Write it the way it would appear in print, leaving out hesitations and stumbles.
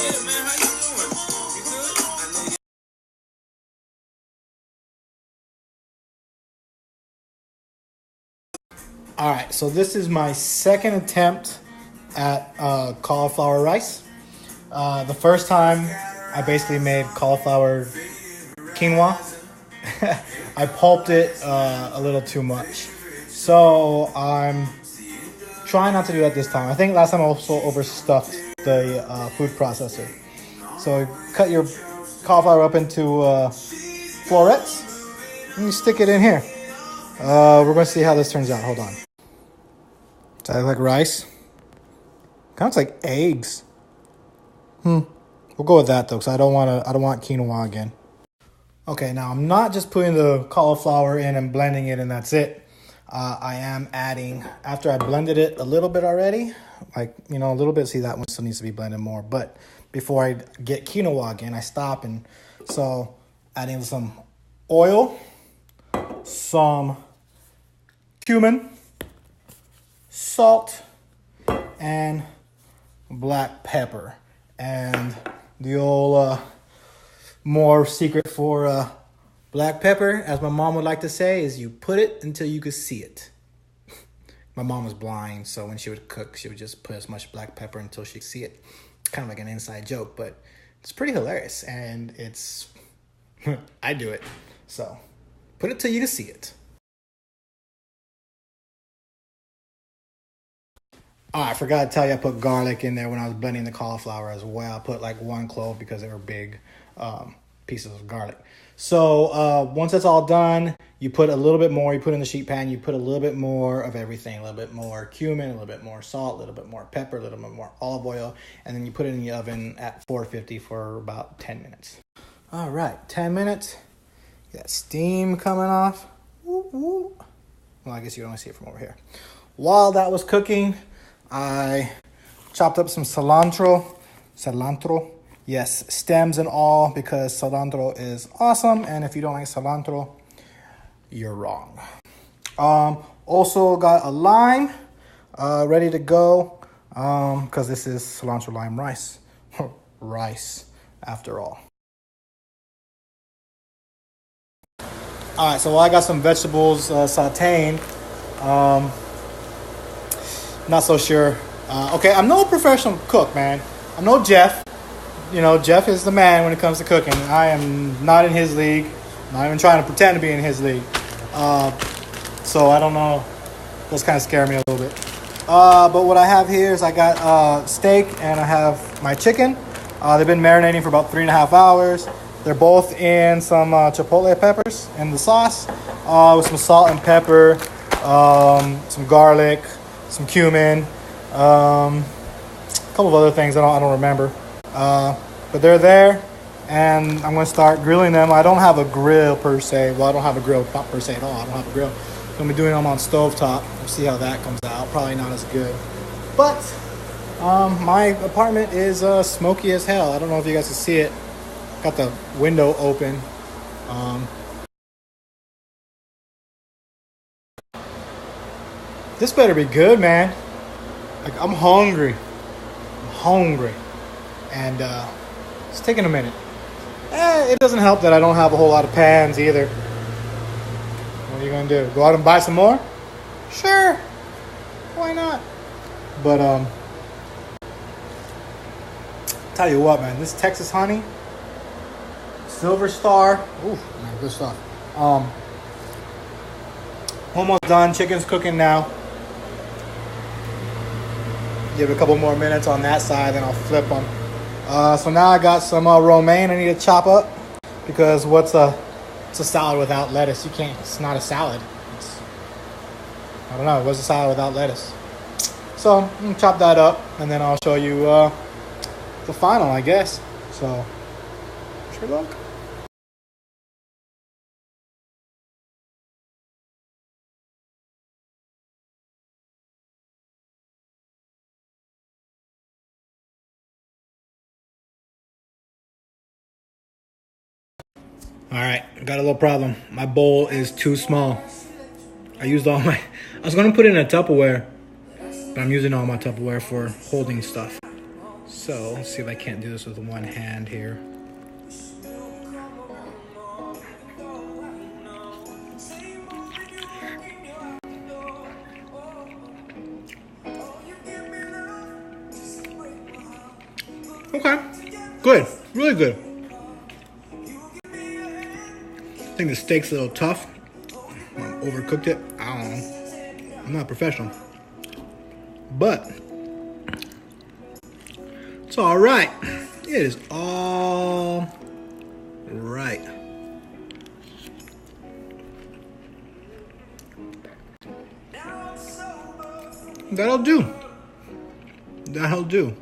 Yeah, man, how you doing? You good? I know you. All right, so this is my second attempt at cauliflower rice. The first time I basically made cauliflower quinoa. I pulped it a little too much. So I'm trying not to do that this time. I think last time I also overstuffed the food processor. So cut your cauliflower up into florets and you stick it in here. We're going to see how this turns out. Hold on. Does that look like rice? Kind of looks like eggs. We'll go with that though, because I don't want quinoa again. Okay, now I'm not just putting the cauliflower in and blending it and that's it. I am adding, after I blended it a little bit already, like, a little bit, see that one still needs to be blended more. But before I get quinoa again, I stop. And so adding some oil, some cumin, salt, and black pepper. And the old more secret for black pepper, as my mom would like to say, is you put it until you could see it. My mom was blind, so when she would cook, she would just put as much black pepper until she could see it. Kind of like an inside joke, but it's pretty hilarious, and it's I do it. So put it till you can see it. Oh, I forgot to tell you, I put garlic in there when I was blending the cauliflower as well. I put like one clove because they were big pieces of garlic. So once that's all done, you put a little bit more. You put in the sheet pan. You put a little bit more of everything. A little bit more cumin, a little bit more salt, a little bit more pepper, a little bit more olive oil. And then you put it in the oven at 450 for about 10 minutes. All right, 10 minutes. Got steam coming off. Woo, woo. Well, I guess you can only see it from over here. While that was cooking, I chopped up some cilantro. Yes, stems and all, because cilantro is awesome. And if you don't like cilantro, you're wrong. Also got a lime ready to go, because this is cilantro lime rice. Rice, after all. All right, so while I got some vegetables sauteing, not so sure. Okay, I'm no professional cook, man. I'm no Jeff. Jeff is the man when it comes to cooking. I am not in his league. I'm not even trying to pretend to be in his league. So I don't know. Those kind of scare me a little bit. But what I have here is I got steak and I have my chicken. They've been marinating for about 3.5 hours. They're both in some chipotle peppers in the sauce, with some salt and pepper, some garlic, some cumin, a couple of other things I don't remember. But they're there, and I'm going to start grilling them. I don't have a grill per se. Well, I don't have a grill, not per se at all. I don't have a grill. I'm going to be doing them on stovetop. We'll see how that comes out. Probably not as good. But my apartment is smoky as hell. I don't know if you guys can see it. Got the window open. This better be good, man. Like, I'm hungry. And it's taking a minute. It doesn't help that I don't have a whole lot of pans either. What are you gonna do? Go out and buy some more? Sure. Why not? But tell you what, man, this Texas honey, Silver Star, ooh, man, good stuff. Almost done. Chicken's cooking now. Give it a couple more minutes on that side, then I'll flip them. So now I got some romaine I need to chop up, because it's a salad without lettuce? You can't. It's not a salad. I don't know. What's a salad without lettuce? So I'm gonna chop that up, and then I'll show you the final, I guess. So wish me luck. All right, got a little problem. My bowl is too small. I used all my... I was going to put it in a Tupperware, but I'm using all my Tupperware for holding stuff. So let's see if I can't do this with one hand here. Okay, good, really good. I think the steak's a little tough. I overcooked it. I don't know. I'm not a professional, but it's all right. It is all right. That'll do. That'll do.